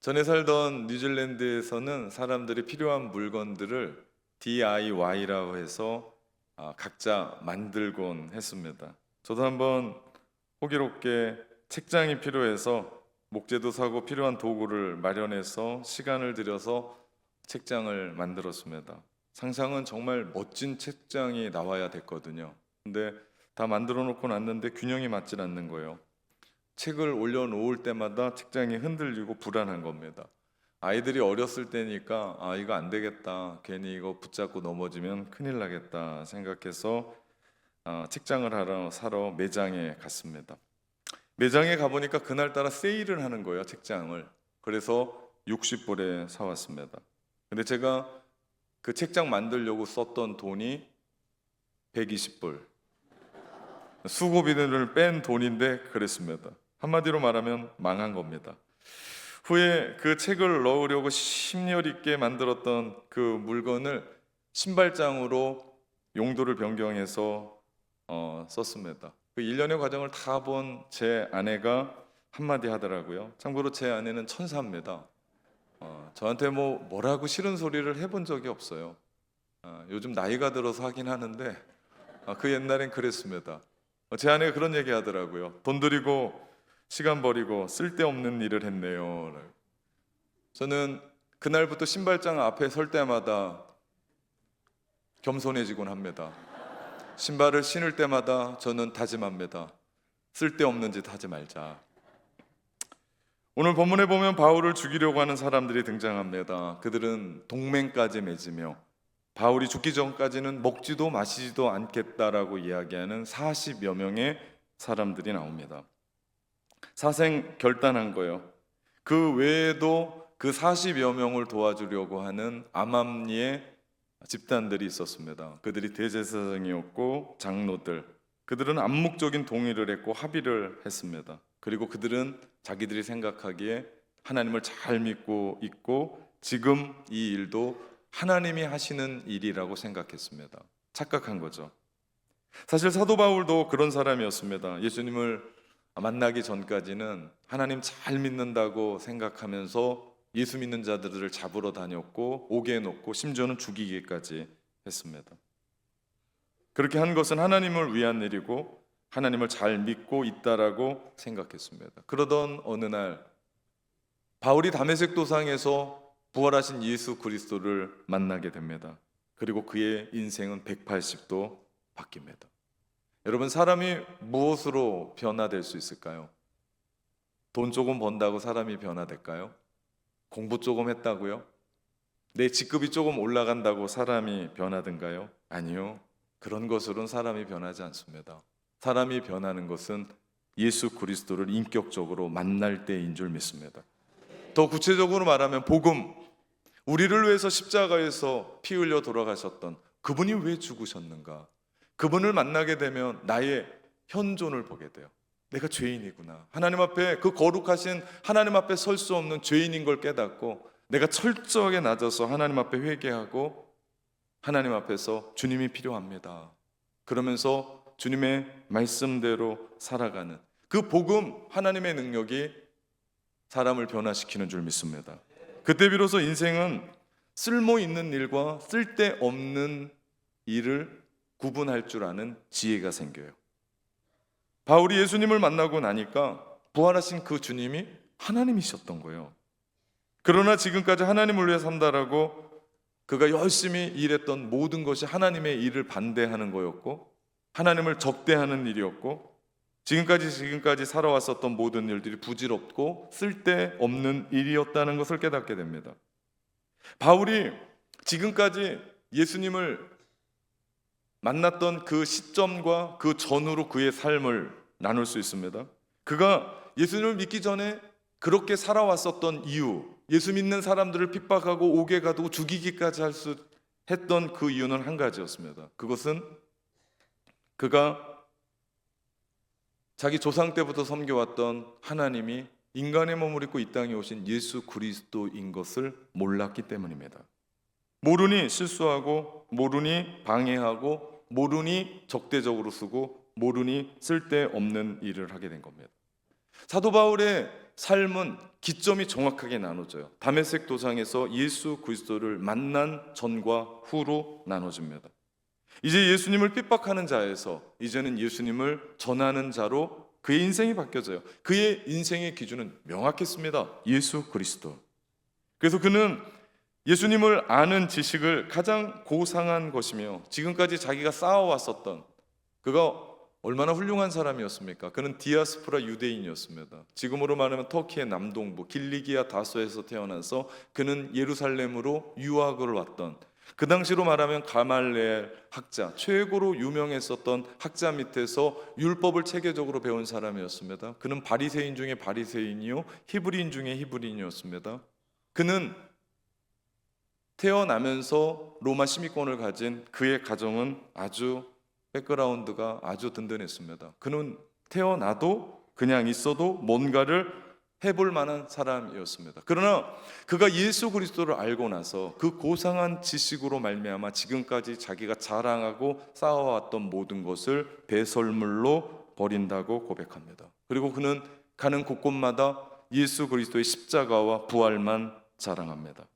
전에 살던 뉴질랜드에서는 사람들이 필요한 물건들을 DIY라고 해서 각자 만들곤 했습니다. 저도 한번 호기롭게 책장이 필요해서 목재도 사고 필요한 도구를 마련해서 시간을 들여서 책장을 만들었습니다. 상상은 정말 멋진 책장이 나와야 됐거든요. 근데 다 만들어 놓고 났는데 균형이 맞질 않는 거예요. 책을 올려놓을 때마다 책장이 흔들리고 불안한 겁니다. 아이들이 어렸을 때니까 이거 안 되겠다, 괜히 이거 붙잡고 넘어지면 큰일 나겠다 생각해서 책장을 사러 매장에 갔습니다. 매장에 가보니까 그날따라 세일을 하는 거예요, 책장을. 그래서 60불에 사왔습니다. 근데 제가 그 책장 만들려고 썼던 돈이 120불, 수고비를 뺀 돈인데 그랬습니다. 한마디로 말하면 망한 겁니다. 후에 그 책을 넣으려고 심력 있게 만들었던 그 물건을 신발장으로 용도를 변경해서 썼습니다. 그 일련의 과정을 다 본 제 아내가 한마디 하더라고요. 참고로 제 아내는 천사입니다. 저한테 뭐라고 싫은 소리를 해본 적이 없어요. 요즘 나이가 들어서 하긴 하는데 그 옛날엔 그랬습니다. 제 아내가 그런 얘기 하더라고요. 돈 들이고 시간 버리고 쓸데없는 일을 했네요. 저는 그날부터 신발장 앞에 설 때마다 겸손해지곤 합니다. 신발을 신을 때마다 저는 다짐합니다. 쓸데없는 짓 하지 말자. 오늘 본문에 보면 바울을 죽이려고 하는 사람들이 등장합니다. 그들은 동맹까지 맺으며 바울이 죽기 전까지는 먹지도 마시지도 않겠다라고 이야기하는 40여 명의 사람들이 나옵니다. 사생 결단한 거예요. 그 외에도 그 40여 명을 도와주려고 하는 암암리의 집단들이 있었습니다. 그들이 대제사장이었고 장로들, 그들은 암묵적인 동의를 했고 합의를 했습니다. 그리고 그들은 자기들이 생각하기에 하나님을 잘 믿고 있고 지금 이 일도 하나님이 하시는 일이라고 생각했습니다. 착각한 거죠. 사실 사도 바울도 그런 사람이었습니다. 예수님을 만나기 전까지는 하나님 잘 믿는다고 생각하면서 예수 믿는 자들을 잡으러 다녔고 오게 해놓고 심지어는 죽이기까지 했습니다. 그렇게 한 것은 하나님을 위한 일이고 하나님을 잘 믿고 있다라고 생각했습니다. 그러던 어느 날 바울이 다메섹 도상에서 부활하신 예수 그리스도를 만나게 됩니다. 그리고 그의 인생은 180도 바뀝니다. 여러분, 사람이 무엇으로 변화될 수 있을까요? 돈 조금 번다고 사람이 변화될까요? 공부 조금 했다고요? 내 직급이 조금 올라간다고 사람이 변하든가요? 아니요. 그런 것으로는 사람이 변하지 않습니다. 사람이 변하는 것은 예수 그리스도를 인격적으로 만날 때인 줄 믿습니다. 더 구체적으로 말하면 복음, 우리를 위해서 십자가에서 피 흘려 돌아가셨던 그분이 왜 죽으셨는가? 그분을 만나게 되면 나의 현존을 보게 돼요. 내가 죄인이구나. 하나님 앞에, 그 거룩하신 하나님 앞에 설 수 없는 죄인인 걸 깨닫고 내가 철저하게 낮아서 하나님 앞에 회개하고 하나님 앞에서 주님이 필요합니다. 그러면서 주님의 말씀대로 살아가는 그 복음, 하나님의 능력이 사람을 변화시키는 줄 믿습니다. 그때 비로소 인생은 쓸모 있는 일과 쓸데없는 일을 구분할 줄 아는 지혜가 생겨요. 바울이 예수님을 만나고 나니까 부활하신 그 주님이 하나님이셨던 거예요. 그러나 지금까지 하나님을 위해 산다라고 그가 열심히 일했던 모든 것이 하나님의 일을 반대하는 거였고 하나님을 적대하는 일이었고 지금까지 살아왔었던 모든 일들이 부질없고 쓸데없는 일이었다는 것을 깨닫게 됩니다. 바울이 지금까지 예수님을 만났던 그 시점과 그 전후로 그의 삶을 나눌 수 있습니다. 그가 예수님을 믿기 전에 그렇게 살아왔었던 이유, 예수 믿는 사람들을 핍박하고 옥에 가두고 죽이기까지 했던 그 이유는 한 가지였습니다. 그것은 그가 자기 조상 때부터 섬겨왔던 하나님이 인간의 몸을 입고 이 땅에 오신 예수 그리스도인 것을 몰랐기 때문입니다. 모르니 실수하고 모르니 방해하고 모르니 적대적으로 쓰고 모르니 쓸데없는 일을 하게 된 겁니다. 사도 바울의 삶은 기점이 정확하게 나눠져요. 다메섹 도상에서 예수 그리스도를 만난 전과 후로 나눠집니다. 이제 예수님을 핍박하는 자에서 이제는 예수님을 전하는 자로 그의 인생이 바뀌어져요. 그의 인생의 기준은 명확했습니다. 예수 그리스도. 그래서 그는 예수님을 아는 지식을 가장 고상한 것이며 지금까지 자기가 쌓아왔었던, 그가 얼마나 훌륭한 사람이었습니까? 그는 디아스포라 유대인이었습니다. 지금으로 말하면 터키의 남동부 길리기아 다소에서 태어나서 그는 예루살렘으로 유학을 왔던, 그 당시로 말하면 가말레엘 학자, 최고로 유명했었던 학자 밑에서 율법을 체계적으로 배운 사람이었습니다. 그는 바리새인 중에 바리새인이요 히브리인 중에 히브리인이었습니다. 그는 태어나면서 로마 시민권을 가진 그의 가정은 아주 백그라운드가 아주 든든했습니다. 그는 태어나도 그냥 있어도 뭔가를 해볼 만한 사람이었습니다. 그러나 그가 예수 그리스도를 알고 나서 그 고상한 지식으로 말미암아 지금까지 자기가 자랑하고 쌓아왔던 모든 것을 배설물로 버린다고 고백합니다. 그리고 그는 가는 곳곳마다 예수 그리스도의 십자가와 부활만 자랑합니다.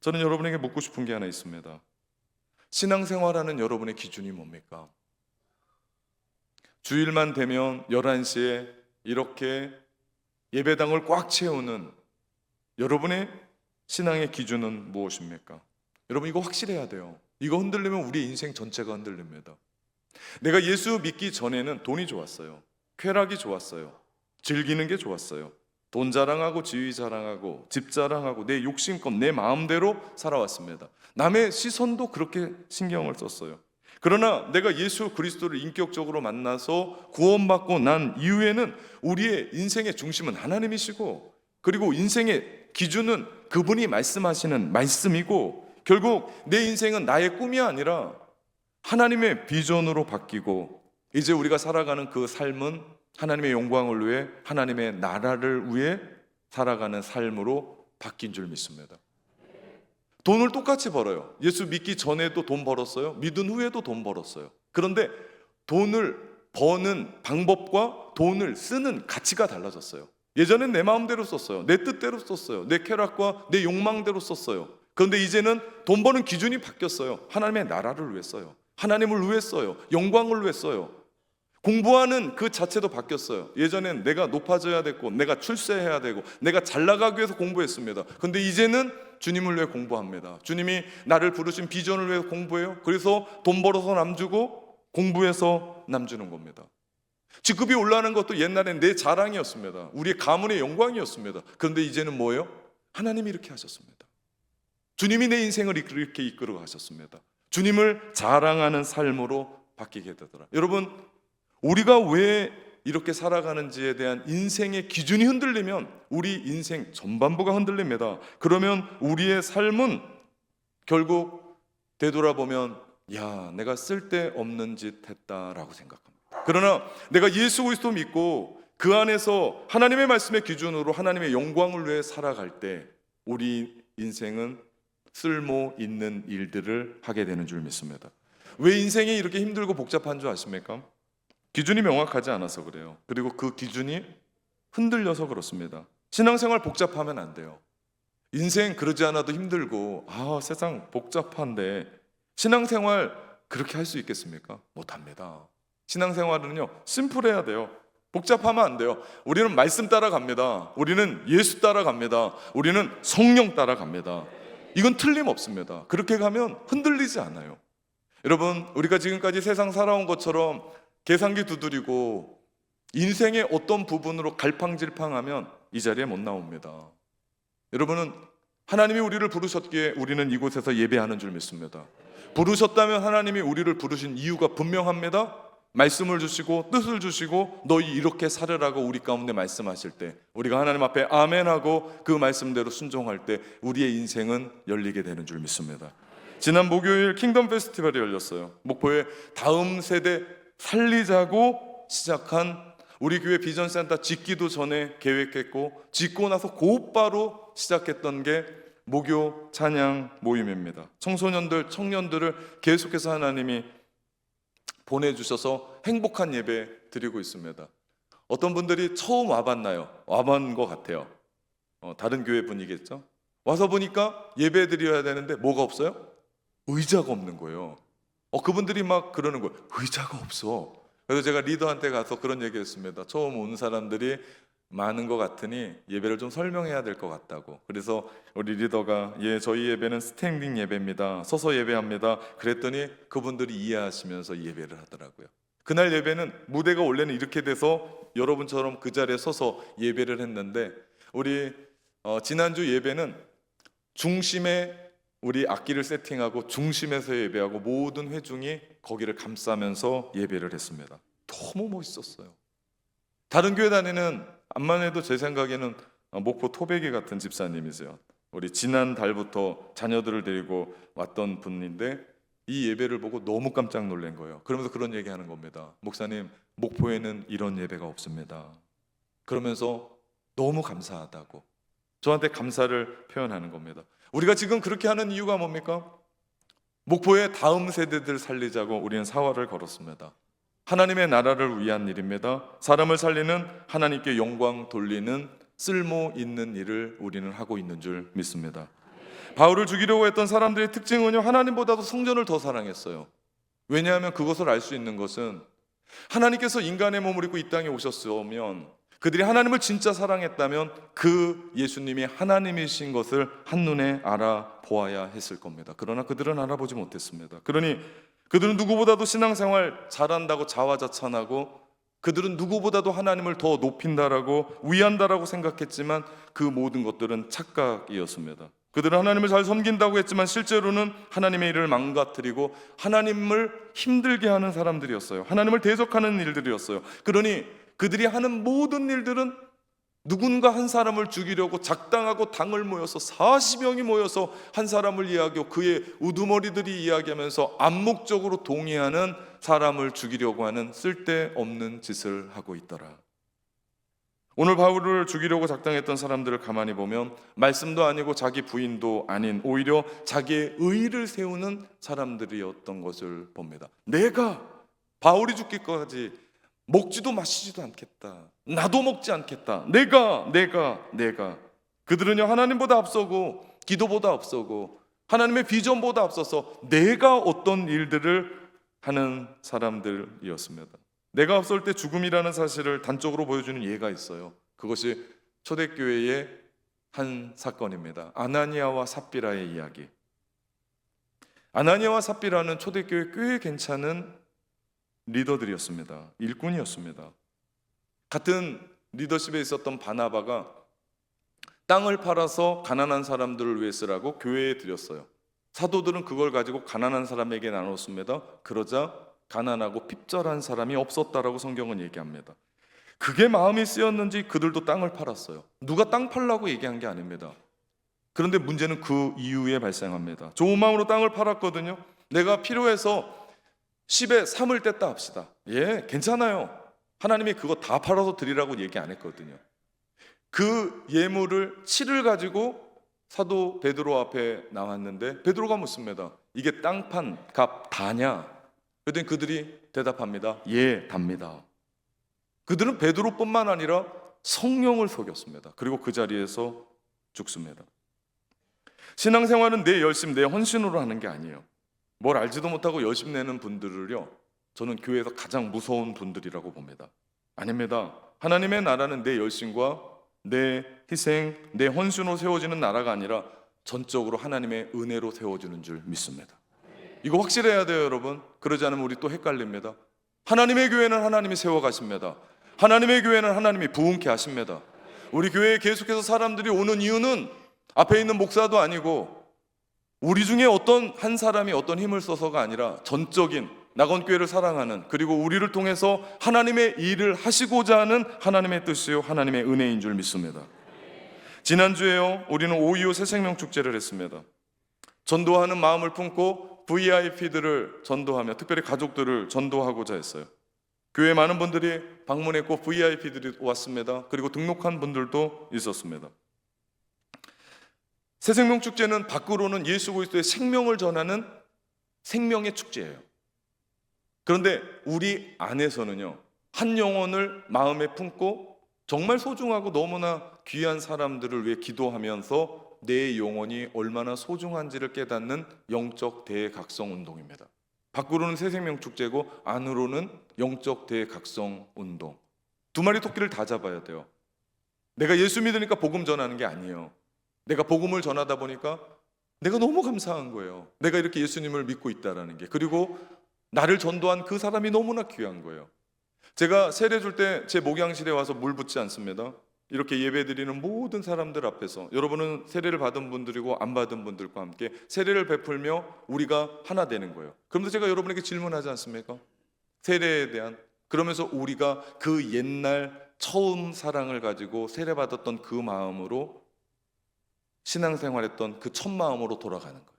저는 여러분에게 묻고 싶은 게 하나 있습니다. 신앙생활하는 여러분의 기준이 뭡니까? 주일만 되면 11시에 이렇게 예배당을 꽉 채우는 여러분의 신앙의 기준은 무엇입니까? 여러분, 이거 확실해야 돼요. 이거 흔들리면 우리 인생 전체가 흔들립니다. 내가 예수 믿기 전에는 돈이 좋았어요. 쾌락이 좋았어요. 즐기는 게 좋았어요. 돈 자랑하고 지위 자랑하고 집 자랑하고 내 욕심껏 내 마음대로 살아왔습니다. 남의 시선도 그렇게 신경을 썼어요. 그러나 내가 예수 그리스도를 인격적으로 만나서 구원받고 난 이후에는 우리의 인생의 중심은 하나님이시고, 그리고 인생의 기준은 그분이 말씀하시는 말씀이고, 결국 내 인생은 나의 꿈이 아니라 하나님의 비전으로 바뀌고, 이제 우리가 살아가는 그 삶은 하나님의 영광을 위해, 하나님의 나라를 위해 살아가는 삶으로 바뀐 줄 믿습니다. 돈을 똑같이 벌어요. 예수 믿기 전에도 돈 벌었어요. 믿은 후에도 돈 벌었어요. 그런데 돈을 버는 방법과 돈을 쓰는 가치가 달라졌어요. 예전엔 내 마음대로 썼어요. 내 뜻대로 썼어요. 내 쾌락과 내 욕망대로 썼어요. 그런데 이제는 돈 버는 기준이 바뀌었어요. 하나님의 나라를 위해 써요. 하나님을 위해 써요. 영광을 위해 써요. 공부하는 그 자체도 바뀌었어요. 예전엔 내가 높아져야 됐고, 내가 출세해야 되고, 내가 잘 나가기 위해서 공부했습니다. 근데 이제는 주님을 위해 공부합니다. 주님이 나를 부르신 비전을 위해 공부해요. 그래서 돈 벌어서 남 주고 공부해서 남 주는 겁니다. 직급이 올라가는 것도 옛날엔 내 자랑이었습니다. 우리의 가문의 영광이었습니다. 그런데 이제는 뭐예요? 하나님이 이렇게 하셨습니다. 주님이 내 인생을 이렇게 이끌어 가셨습니다. 주님을 자랑하는 삶으로 바뀌게 되더라. 여러분, 우리가 왜 이렇게 살아가는지에 대한 인생의 기준이 흔들리면 우리 인생 전반부가 흔들립니다. 그러면 우리의 삶은 결국 되돌아보면, 야, 내가 쓸데없는 짓 했다라고 생각합니다. 그러나 내가 예수 그리스도 믿고 그 안에서 하나님의 말씀의 기준으로 하나님의 영광을 위해 살아갈 때 우리 인생은 쓸모 있는 일들을 하게 되는 줄 믿습니다. 왜 인생이 이렇게 힘들고 복잡한 줄 아십니까? 기준이 명확하지 않아서 그래요. 그리고 그 기준이 흔들려서 그렇습니다. 신앙생활 복잡하면 안 돼요. 인생 그러지 않아도 힘들고, 세상 복잡한데 신앙생활 그렇게 할 수 있겠습니까? 못합니다. 신앙생활은요, 심플해야 돼요. 복잡하면 안 돼요. 우리는 말씀 따라갑니다. 우리는 예수 따라갑니다. 우리는 성령 따라갑니다. 이건 틀림없습니다. 그렇게 가면 흔들리지 않아요. 여러분, 우리가 지금까지 세상 살아온 것처럼 계산기 두드리고 인생의 어떤 부분으로 갈팡질팡하면 이 자리에 못 나옵니다. 여러분은 하나님이 우리를 부르셨기에 우리는 이곳에서 예배하는 줄 믿습니다. 부르셨다면 하나님이 우리를 부르신 이유가 분명합니다. 말씀을 주시고 뜻을 주시고 너희 이렇게 살으라고 우리 가운데 말씀하실 때 우리가 하나님 앞에 아멘하고 그 말씀대로 순종할 때 우리의 인생은 열리게 되는 줄 믿습니다. 지난 목요일 킹덤 페스티벌이 열렸어요. 목포에 다음 세대 살리자고 시작한 우리 교회 비전센터 짓기도 전에 계획했고 짓고 나서 곧바로 시작했던 게 목요 찬양 모임입니다. 청소년들, 청년들을 계속해서 하나님이 보내주셔서 행복한 예배 드리고 있습니다. 어떤 분들이 처음 와봤나요? 와본 것 같아요. 다른 교회 분이겠죠? 와서 보니까 예배 드려야 되는데 뭐가 없어요? 의자가 없는 거예요. 그분들이 막 그러는 거예요. 의자가 없어. 그래서 제가 리더한테 가서 그런 얘기했습니다. 처음 온 사람들이 많은 것 같으니 예배를 좀 설명해야 될 것 같다고. 그래서 우리 리더가 저희 예배는 스탠딩 예배입니다. 서서 예배합니다. 그랬더니 그분들이 이해하시면서 예배를 하더라고요. 그날 예배는 무대가 원래는 이렇게 돼서 여러분처럼 그 자리에 서서 예배를 했는데 우리 지난주 예배는 중심에 우리 악기를 세팅하고 중심에서 예배하고 모든 회중이 거기를 감싸면서 예배를 했습니다. 너무 멋있었어요. 다른 교회 다니는 암만 해도 제 생각에는 목포 토백이 같은 집사님이세요. 우리 지난 달부터 자녀들을 데리고 왔던 분인데 이 예배를 보고 너무 깜짝 놀란 거예요. 그러면서 그런 얘기하는 겁니다. 목사님, 목포에는 이런 예배가 없습니다. 그러면서 너무 감사하다고 저한테 감사를 표현하는 겁니다. 우리가 지금 그렇게 하는 이유가 뭡니까? 목포의 다음 세대들 살리자고 우리는 사활을 걸었습니다. 하나님의 나라를 위한 일입니다. 사람을 살리는, 하나님께 영광 돌리는 쓸모 있는 일을 우리는 하고 있는 줄 믿습니다. 바울을 죽이려고 했던 사람들의 특징은요, 하나님보다도 성전을 더 사랑했어요. 왜냐하면 그것을 알 수 있는 것은 하나님께서 인간의 몸을 입고 이 땅에 오셨으면, 그들이 하나님을 진짜 사랑했다면 그 예수님이 하나님이신 것을 한눈에 알아보아야 했을 겁니다. 그러나 그들은 알아보지 못했습니다. 그러니 그들은 누구보다도 신앙생활 잘한다고 자화자찬하고, 그들은 누구보다도 하나님을 더 높인다라고 위한다라고 생각했지만 그 모든 것들은 착각이었습니다. 그들은 하나님을 잘 섬긴다고 했지만 실제로는 하나님의 일을 망가뜨리고 하나님을 힘들게 하는 사람들이었어요. 하나님을 대적하는 일들이었어요. 그러니 그들이 하는 모든 일들은 누군가 한 사람을 죽이려고 작당하고 당을 모여서 40명이 모여서 한 사람을 이야기하고 그의 우두머리들이 이야기하면서 암묵적으로 동의하는 사람을 죽이려고 하는 쓸데없는 짓을 하고 있더라. 오늘 바울을 죽이려고 작당했던 사람들을 가만히 보면 말씀도 아니고 자기 부인도 아닌 오히려 자기의 의를 세우는 사람들이었던 것을 봅니다. 내가 바울이 죽기까지 먹지도 마시지도 않겠다. 나도 먹지 않겠다. 내가. 그들은요, 하나님보다 앞서고 기도보다 앞서고 하나님의 비전보다 앞서서 내가 어떤 일들을 하는 사람들이었습니다. 내가 앞설 때 죽음이라는 사실을 단적으로 보여주는 예가 있어요. 그것이 초대교회의 한 사건입니다. 아나니아와 삽비라의 이야기. 아나니아와 삽비라는 초대교회 꽤 괜찮은 리더들이었습니다. 일꾼이었습니다. 같은 리더십에 있었던 바나바가 땅을 팔아서 가난한 사람들을 위해 쓰라고 교회에 드렸어요. 사도들은 그걸 가지고 가난한 사람에게 나눴습니다. 그러자 가난하고 핍절한 사람이 없었다라고 성경은 얘기합니다. 그게 마음이 쓰였는지 그들도 땅을 팔았어요. 누가 땅 팔라고 얘기한 게 아닙니다. 그런데 문제는 그 이후에 발생합니다. 좋은 마음으로 땅을 팔았거든요. 내가 필요해서 10에 3을 뗐다 합시다. 괜찮아요. 하나님이 그거 다 팔아서 드리라고 얘기 안 했거든요. 그 예물을 7을 가지고 사도 베드로 앞에 나왔는데 베드로가 묻습니다. 이게 땅판 값 다냐? 그랬더니 그들이 대답합니다. 예, 답니다. 그들은 베드로뿐만 아니라 성령을 속였습니다. 그리고 그 자리에서 죽습니다. 신앙생활은 내 열심, 내 헌신으로 하는 게 아니에요. 뭘 알지도 못하고 열심 내는 분들을요, 저는 교회에서 가장 무서운 분들이라고 봅니다. 아닙니다. 하나님의 나라는 내 열심과 내 희생, 내 헌신으로 세워지는 나라가 아니라 전적으로 하나님의 은혜로 세워지는 줄 믿습니다. 이거 확실해야 돼요, 여러분. 그러지 않으면 우리 또 헷갈립니다. 하나님의 교회는 하나님이 세워가십니다. 하나님의 교회는 하나님이 부흥케 하십니다. 우리 교회에 계속해서 사람들이 오는 이유는 앞에 있는 목사도 아니고 우리 중에 어떤 한 사람이 어떤 힘을 써서가 아니라 전적인 낙원교회를 사랑하는, 그리고 우리를 통해서 하나님의 일을 하시고자 하는 하나님의 뜻이요 하나님의 은혜인 줄 믿습니다. 지난주에요, 우리는 5.25 새생명 축제를 했습니다. 전도하는 마음을 품고 VIP들을 전도하며 특별히 가족들을 전도하고자 했어요. 교회 많은 분들이 방문했고 VIP들이 왔습니다. 그리고 등록한 분들도 있었습니다. 새생명 축제는 밖으로는 예수 그리스도의 생명을 전하는 생명의 축제예요. 그런데 우리 안에서는요, 한 영혼을 마음에 품고 정말 소중하고 너무나 귀한 사람들을 위해 기도하면서 내 영혼이 얼마나 소중한지를 깨닫는 영적 대각성 운동입니다. 밖으로는 새생명축제고 안으로는 영적 대각성 운동. 두 마리 토끼를 다 잡아야 돼요. 내가 예수 믿으니까 복음 전하는 게 아니에요. 내가 복음을 전하다 보니까 내가 너무 감사한 거예요. 내가 이렇게 예수님을 믿고 있다라는 게. 그리고 나를 전도한 그 사람이 너무나 귀한 거예요. 제가 세례 줄 때 제 목양실에 와서 물 붓지 않습니다. 이렇게 예배 드리는 모든 사람들 앞에서, 여러분은 세례를 받은 분들이고 안 받은 분들과 함께 세례를 베풀며 우리가 하나 되는 거예요. 그러면서 제가 여러분에게 질문하지 않습니까? 세례에 대한. 그러면서 우리가 그 옛날 처음 사랑을 가지고 세례 받았던 그 마음으로 신앙생활했던 그 첫 마음으로 돌아가는 거예요.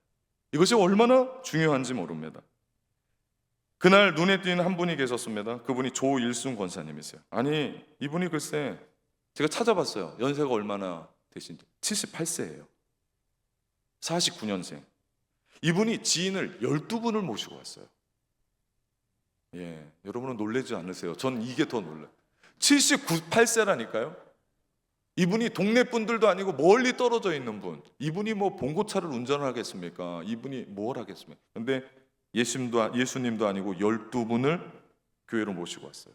이것이 얼마나 중요한지 모릅니다. 그날 눈에 띄는 한 분이 계셨습니다. 그분이 조일순 권사님이세요. 아니, 이분이 글쎄 제가 찾아봤어요. 연세가 얼마나 되신지. 78세예요. 49년생. 이분이 지인을 12분을 모시고 왔어요. 예, 여러분은 놀라지 않으세요? 전 이게 더 놀라요. 78세라니까요. 이분이 동네 분들도 아니고 멀리 떨어져 있는 분. 이분이 뭐 봉고차를 운전을 하겠습니까? 이분이 뭘 하겠습니까? 근데 예수님도 아니고 12분을 교회로 모시고 왔어요.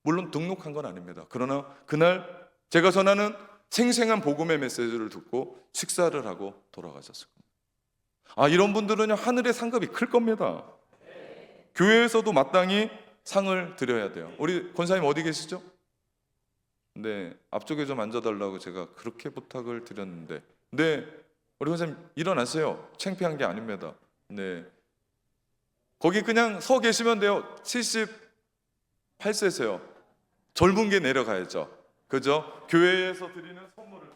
물론 등록한 건 아닙니다. 그러나 그날 제가 전하는 생생한 복음의 메시지를 듣고 식사를 하고 돌아가셨을 겁니다. 이런 분들은 하늘의 상급이 클 겁니다. 교회에서도 마땅히 상을 드려야 돼요. 우리 권사님 어디 계시죠? 네, 앞쪽에 좀 앉아달라고 제가 그렇게 부탁을 드렸는데, 네, 우리 권사님 일어나세요. 창피한 게 아닙니다. 네, 거기 그냥 서 계시면 돼요. 78세세요. 젊은 게 내려가야죠. 그죠? 교회에서 드리는 선물을.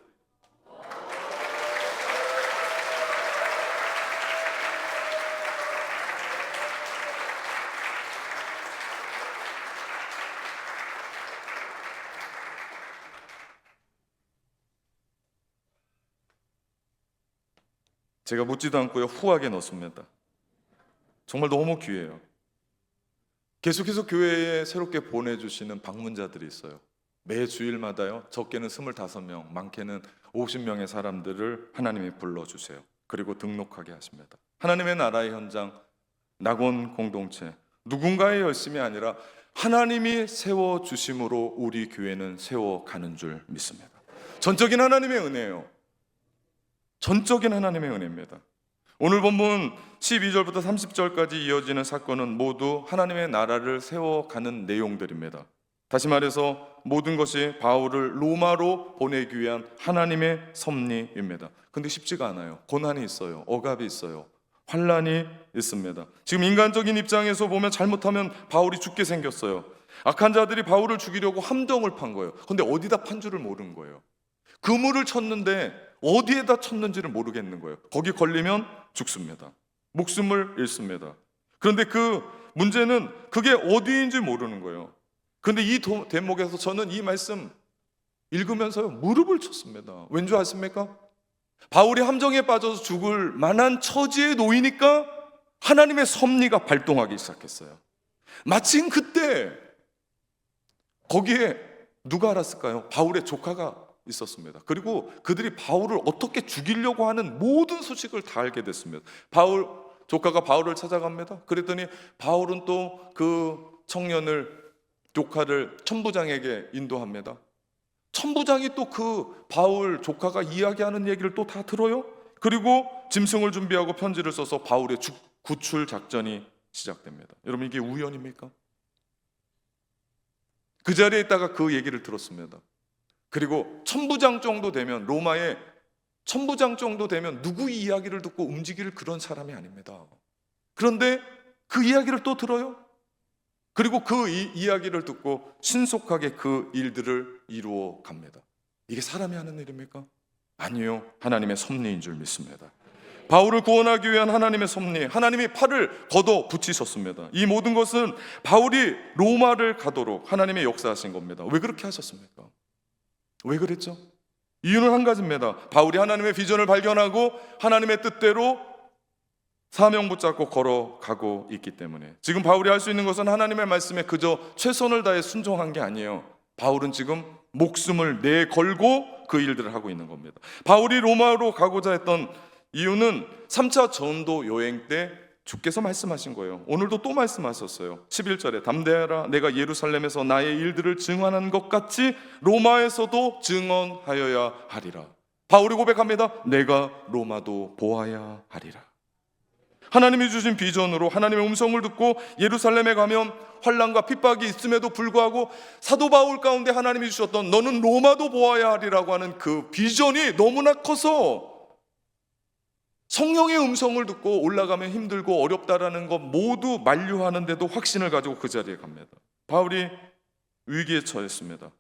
제가 묻지도 않고요, 후하게 넣습니다. 정말 너무 귀해요. 계속해서 교회에 새롭게 보내주시는 방문자들이 있어요. 매 주일마다요, 적게는 25명, 많게는 50명의 사람들을 하나님이 불러주세요. 그리고 등록하게 하십니다. 하나님의 나라의 현장, 낙원 공동체, 누군가의 열심이 아니라 하나님이 세워주심으로 우리 교회는 세워가는 줄 믿습니다. 전적인 하나님의 은혜예요. 전적인 하나님의 은혜입니다. 오늘 본문 12절부터 30절까지 이어지는 사건은 모두 하나님의 나라를 세워가는 내용들입니다. 다시 말해서 모든 것이 바울을 로마로 보내기 위한 하나님의 섭리입니다. 근데 쉽지가 않아요. 고난이 있어요. 억압이 있어요. 환란이 있습니다. 지금 인간적인 입장에서 보면 잘못하면 바울이 죽게 생겼어요. 악한 자들이 바울을 죽이려고 함정을 판 거예요. 근데 어디다 판 줄을 모르는 거예요. 그물을 쳤는데 어디에다 쳤는지를 모르겠는 거예요. 거기 걸리면 죽습니다. 목숨을 잃습니다. 그런데 그 문제는 그게 어디인지 모르는 거예요. 그런데 이 대목에서 저는 이 말씀 읽으면서요, 무릎을 쳤습니다. 왠 줄 아십니까? 바울이 함정에 빠져서 죽을 만한 처지에 놓이니까 하나님의 섭리가 발동하기 시작했어요. 마침 그때 거기에 누가 알았을까요? 바울의 조카가 있었습니다. 그리고 그들이 바울을 어떻게 죽이려고 하는 모든 소식을 다 알게 됐습니다. 조카가 바울을 찾아갑니다. 그랬더니 바울은 또 그 조카를 천부장에게 인도합니다. 천부장이 또 그 바울 조카가 이야기하는 얘기를 또 다 들어요. 그리고 짐승을 준비하고 편지를 써서 바울의 구출 작전이 시작됩니다. 여러분, 이게 우연입니까? 그 자리에 있다가 그 얘기를 들었습니다. 그리고 천부장 정도 되면, 로마의 천부장 정도 되면 누구 이야기를 듣고 움직일 그런 사람이 아닙니다. 그런데 그 이야기를 또 들어요. 그리고 그 이야기를 듣고 신속하게 그 일들을 이루어 갑니다. 이게 사람이 하는 일입니까? 아니요, 하나님의 섭리인 줄 믿습니다. 바울을 구원하기 위한 하나님의 섭리, 하나님이 팔을 걷어 붙이셨습니다. 이 모든 것은 바울이 로마를 가도록 하나님의 역사하신 겁니다. 왜 그렇게 하셨습니까? 왜 그랬죠? 이유는 한 가지입니다. 바울이 하나님의 비전을 발견하고 하나님의 뜻대로 사명 붙잡고 걸어가고 있기 때문에 지금 바울이 할 수 있는 것은 하나님의 말씀에 그저 최선을 다해 순종한 게 아니에요. 바울은 지금 목숨을 내걸고 그 일들을 하고 있는 겁니다. 바울이 로마로 가고자 했던 이유는 3차 전도 여행 때 주께서 말씀하신 거예요. 오늘도 또 말씀하셨어요. 11절에 담대하라, 내가 예루살렘에서 나의 일들을 증언한 것 같이 로마에서도 증언하여야 하리라. 바울이 고백합니다. 내가 로마도 보아야 하리라. 하나님이 주신 비전으로 하나님의 음성을 듣고 예루살렘에 가면 환난과 핍박이 있음에도 불구하고 사도 바울 가운데 하나님이 주셨던 너는 로마도 보아야 하리라고 하는 그 비전이 너무나 커서 성령의 음성을 듣고 올라가면 힘들고 어렵다라는 것 모두 만류하는데도 확신을 가지고 그 자리에 갑니다. 바울이 위기에 처했습니다.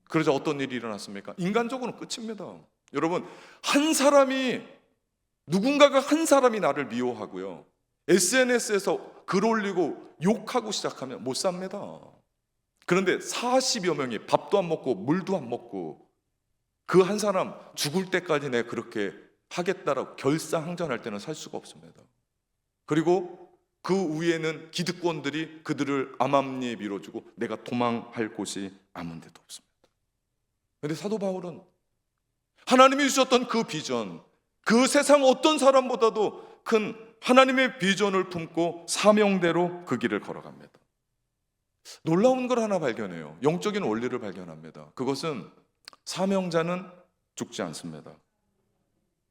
그러자 어떤 일이 일어났습니까? 인간적으로는 끝입니다. 여러분, 누군가가 한 사람이 나를 미워하고요, SNS에서 글 올리고 욕하고 시작하면 못 삽니다. 그런데 40여 명이 밥도 안 먹고 물도 안 먹고 그 한 사람 죽을 때까지 내가 그렇게 하겠다라고 결사항전할 때는 살 수가 없습니다. 그리고 그 위에는 기득권들이 그들을 암암리에 밀어주고 내가 도망할 곳이 아무 데도 없습니다. 그런데 사도 바울은 하나님이 주셨던 그 비전, 그 세상 어떤 사람보다도 큰 하나님의 비전을 품고 사명대로 그 길을 걸어갑니다. 놀라운 걸 하나 발견해요. 영적인 원리를 발견합니다. 그것은 사명자는 죽지 않습니다.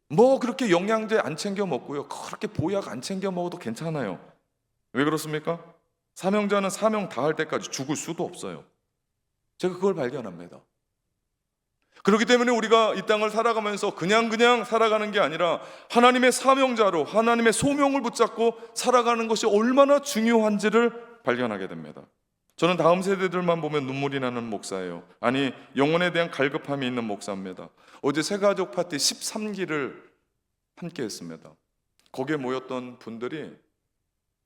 뭐 그렇게 영양제 안 챙겨 먹고요, 그렇게 보약 안 챙겨 먹어도 괜찮아요. 왜 그렇습니까? 사명자는 사명 다할 때까지 죽을 수도 없어요. 제가 그걸 발견합니다. 그렇기 때문에 우리가 이 땅을 살아가면서 그냥 살아가는 게 아니라 하나님의 사명자로 하나님의 소명을 붙잡고 살아가는 것이 얼마나 중요한지를 발견하게 됩니다. 저는 다음 세대들만 보면 눈물이 나는 목사예요. 아니, 영혼에 대한 갈급함이 있는 목사입니다. 어제 새가족 파티 13기를 함께 했습니다. 거기에 모였던 분들이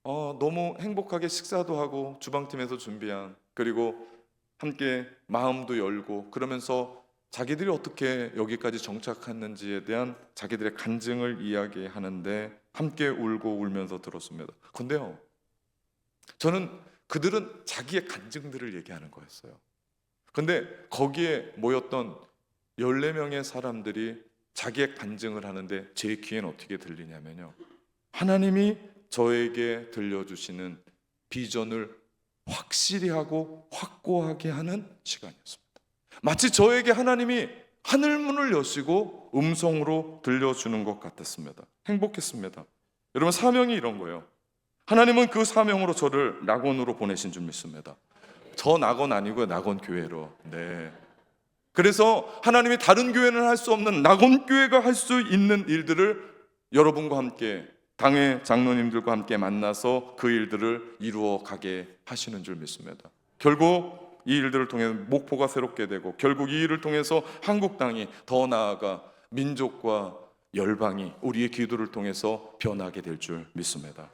너무 행복하게 식사도 하고 주방팀에서 준비한, 그리고 함께 마음도 열고 그러면서 자기들이 어떻게 여기까지 정착했는지에 대한 자기들의 간증을 이야기하는데 함께 울고 울면서 들었습니다. 근데요, 저는 그들은 자기의 간증들을 얘기하는 거였어요. 근데 거기에 모였던 14명의 사람들이 자기의 간증을 하는데 제 귀엔 어떻게 들리냐면요, 하나님이 저에게 들려주시는 비전을 확실히 하고 확고하게 하는 시간이었습니다. 마치 저에게 하나님이 하늘문을 여시고 음성으로 들려주는 것 같았습니다. 행복했습니다. 여러분, 사명이 이런 거예요. 하나님은 그 사명으로 저를 낙원으로 보내신 줄 믿습니다. 저 낙원 아니고요, 낙원 교회로. 네. 그래서 하나님이 다른 교회는 할 수 없는 낙원 교회가 할 수 있는 일들을 여러분과 함께, 당의 장로님들과 함께 만나서 그 일들을 이루어 가게 하시는 줄 믿습니다. 결국 이 일들을 통해 목포가 새롭게 되고, 결국 이 일을 통해서 한국 땅이, 더 나아가 민족과 열방이 우리의 기도를 통해서 변하게 될 줄 믿습니다.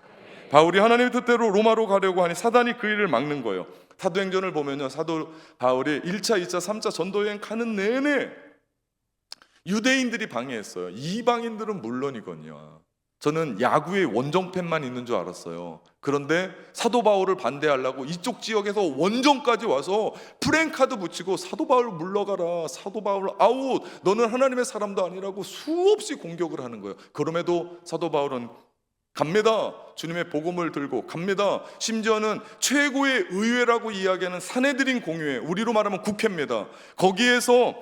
바울이 하나님의 뜻대로 로마로 가려고 하니 사단이 그 일을 막는 거예요. 사도행전을 보면요, 사도 바울이 1차, 2차, 3차 전도여행 가는 내내 유대인들이 방해했어요. 이방인들은 물론이거든요. 저는 야구의 원정팬만 있는 줄 알았어요. 그런데 사도 바울을 반대하려고 이쪽 지역에서 원정까지 와서 프랭카드 붙이고 사도 바울 물러가라, 사도 바울 아웃, 너는 하나님의 사람도 아니라고 수없이 공격을 하는 거예요. 그럼에도 사도 바울은 갑니다. 주님의 복음을 들고 갑니다. 심지어는 최고의 의회라고 이야기하는 사내들인 공의회, 우리로 말하면 국회입니다. 거기에서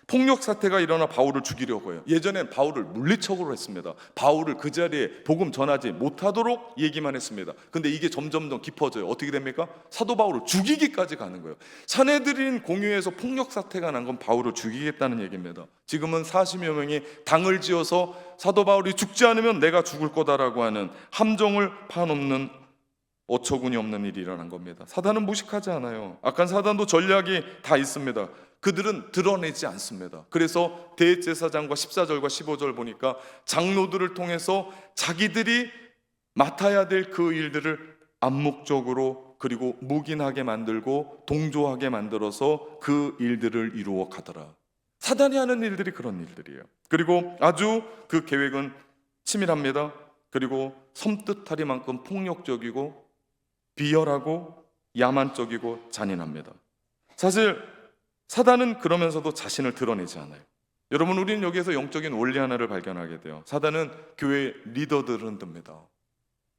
폭력 사태가 일어나 바울을 죽이려고 해요. 예전엔 바울을 물리적으로 했습니다. 바울을 그 자리에 복음 전하지 못하도록 얘기만 했습니다. 근데 이게 점점 더 깊어져요. 어떻게 됩니까? 사도 바울을 죽이기까지 가는 거예요. 사내들인 공유에서 폭력 사태가 난 건 바울을 죽이겠다는 얘기입니다. 지금은 40여 명이 당을 지어서 사도 바울이 죽지 않으면 내가 죽을 거다라고 하는 함정을 파놓는 어처구니 없는 일이 일어난 겁니다. 사단은 무식하지 않아요. 악한 사단도 전략이 다 있습니다. 그들은 드러내지 않습니다. 그래서 대제사장과 14절과 15절 보니까 장로들을 통해서 자기들이 맡아야 될 그 일들을 암묵적으로 그리고 묵인하게 만들고 동조하게 만들어서 그 일들을 이루어 가더라. 사단이 하는 일들이 그런 일들이에요. 그리고 아주 그 계획은 치밀합니다. 그리고 섬뜩하리만큼 폭력적이고 비열하고 야만적이고 잔인합니다. 사실 사단은 그러면서도 자신을 드러내지 않아요. 여러분, 우리는 여기에서 영적인 원리 하나를 발견하게 돼요. 사단은 교회 리더들을 흔듭니다.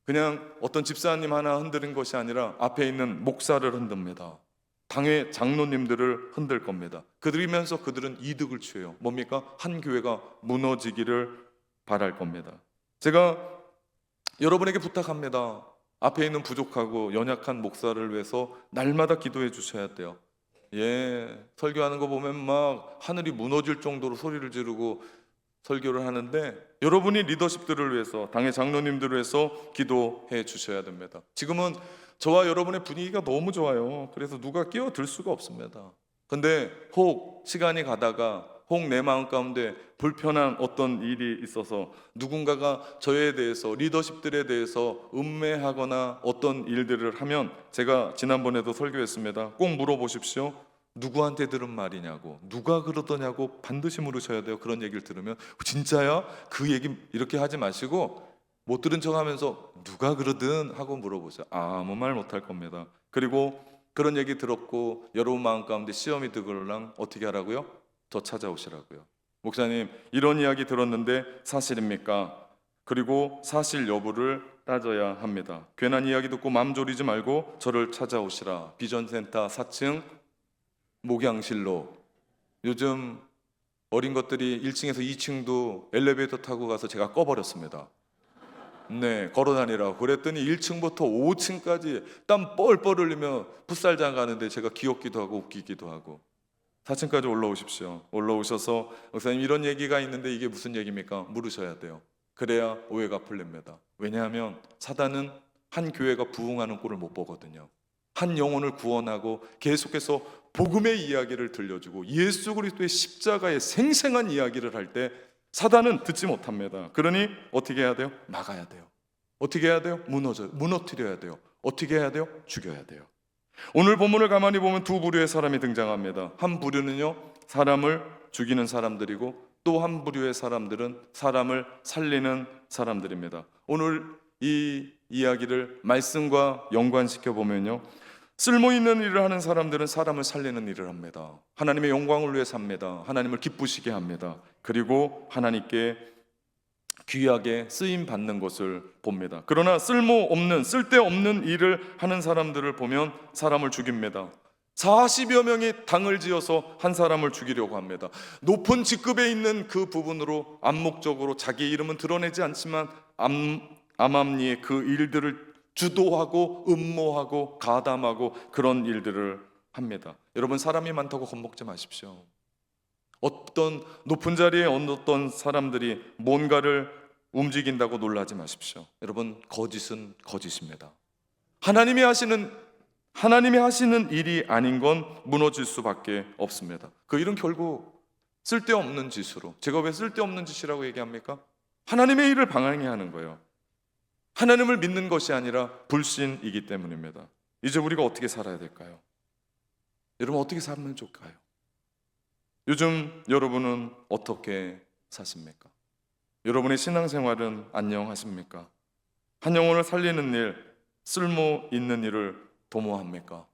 그냥 어떤 집사님 하나 흔드는 것이 아니라 앞에 있는 목사를 흔듭니다. 당회 장로님들을 흔들 겁니다. 그들이면서 그들은 이득을 취해요. 뭡니까? 한 교회가 무너지기를 바랄 겁니다. 제가 여러분에게 부탁합니다. 앞에 있는 부족하고 연약한 목사를 위해서 날마다 기도해 주셔야 돼요. 설교하는 거 보면 막 하늘이 무너질 정도로 소리를 지르고 설교를 하는데, 여러분이 리더십들을 위해서, 당의 장로님들을 위해서 기도해 주셔야 됩니다. 지금은 저와 여러분의 분위기가 너무 좋아요. 그래서 누가 끼어들 수가 없습니다. 근데 혹 시간이 가다가 혹 내 마음 가운데 불편한 어떤 일이 있어서 누군가가 저에 대해서, 리더십들에 대해서 음매하거나 어떤 일들을 하면, 제가 지난번에도 설교했습니다. 꼭 물어보십시오. 누구한테 들은 말이냐고, 누가 그러더냐고 반드시 물으셔야 돼요. 그런 얘기를 들으면 진짜야? 그 얘기 이렇게 하지 마시고 못 들은 척 하면서 누가 그러든 하고 물어보세요. 아무 말 못할 겁니다. 그리고 그런 얘기 들었고 여러분 마음 가운데 시험이 들걸랑 어떻게 하라고요? 저 찾아오시라고요. 목사님, 이런 이야기 들었는데 사실입니까? 그리고 사실 여부를 따져야 합니다. 괜한 이야기 듣고 마음 졸이지 말고 저를 찾아오시라. 비전센터 4층 목양실로. 요즘 어린 것들이 1층에서 2층도 엘리베이터 타고 가서 제가 꺼버렸습니다. 걸어 다니라고. 그랬더니 1층부터 5층까지 땀 뻘뻘 흘리며 풋살장 가는데 제가 귀엽기도 하고 웃기기도 하고. 4층까지 올라오십시오. 올라오셔서 목사님, 이런 얘기가 있는데 이게 무슨 얘기입니까? 물으셔야 돼요. 그래야 오해가 풀립니다. 왜냐하면 사단은 한 교회가 부흥하는 꼴을 못 보거든요. 한 영혼을 구원하고 계속해서 복음의 이야기를 들려주고 예수 그리스도의 십자가의 생생한 이야기를 할 때 사단은 듣지 못합니다. 그러니 어떻게 해야 돼요? 막아야 돼요. 어떻게 해야 돼요? 무너뜨려야 돼요. 어떻게 해야 돼요? 죽여야 돼요. 오늘 본문을 가만히 보면 두 부류의 사람이 등장합니다. 한 부류는요, 사람을 죽이는 사람들이고, 또 한 부류의 사람들은 사람을 살리는 사람들입니다. 오늘 이 이야기를 말씀과 연관시켜 보면요, 쓸모있는 일을 하는 사람들은 사람을 살리는 일을 합니다. 하나님의 영광을 위해 삽니다. 하나님을 기쁘시게 합니다. 그리고 하나님께 귀하게 쓰임 받는 것을 봅니다. 그러나 쓸모없는, 쓸데없는 일을 하는 사람들을 보면 사람을 죽입니다. 40여 명이 당을 지어서 한 사람을 죽이려고 합니다. 높은 직급에 있는 그 부분으로 암묵적으로 자기 이름은 드러내지 않지만 암암리의 그 일들을 주도하고 음모하고 가담하고 그런 일들을 합니다. 여러분, 사람이 많다고 겁먹지 마십시오. 어떤 높은 자리에 어떤 사람들이 뭔가를 움직인다고 놀라지 마십시오. 여러분, 거짓은 거짓입니다. 하나님이 하시는 일이 아닌 건 무너질 수밖에 없습니다. 그 일은 결국 쓸데없는 짓으로. 제가 왜 쓸데없는 짓이라고 얘기합니까? 하나님의 일을 방해하는 거예요. 하나님을 믿는 것이 아니라 불신이기 때문입니다. 이제 우리가 어떻게 살아야 될까요? 여러분, 어떻게 살면 좋을까요? 요즘 여러분은 어떻게 사십니까? 여러분의 신앙생활은 안녕하십니까? 한 영혼을 살리는 일, 쓸모 있는 일을 도모합니까?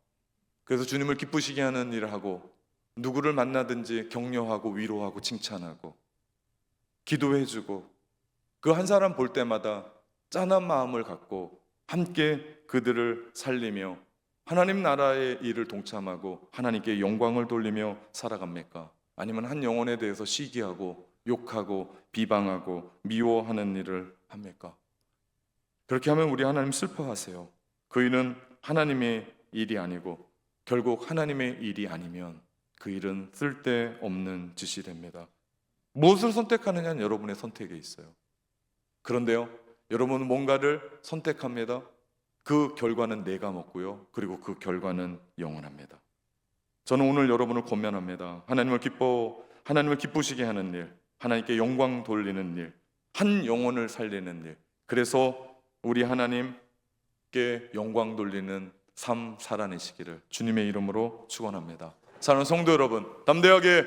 그래서 주님을 기쁘시게 하는 일을 하고, 누구를 만나든지 격려하고 위로하고 칭찬하고 기도해주고, 그 한 사람 볼 때마다 짠한 마음을 갖고 함께 그들을 살리며 하나님 나라의 일을 동참하고 하나님께 영광을 돌리며 살아갑니까? 아니면 한 영혼에 대해서 시기하고 욕하고 비방하고 미워하는 일을 합니까? 그렇게 하면 우리 하나님 슬퍼하세요. 그 일은 하나님의 일이 아니고, 결국 하나님의 일이 아니면 그 일은 쓸데없는 짓이 됩니다. 무엇을 선택하느냐는 여러분의 선택에 있어요. 그런데요, 여러분은 뭔가를 선택합니다. 그 결과는 내가 먹고요, 그리고 그 결과는 영원합니다. 저는 오늘 여러분을 권면합니다. 하나님을 기쁘시게 하는 일, 하나님께 영광 돌리는 일, 한 영혼을 살리는 일, 그래서 우리 하나님께 영광 돌리는 삶 살아내시기를 주님의 이름으로 축원합니다. 사랑하는 성도 여러분, 담대하게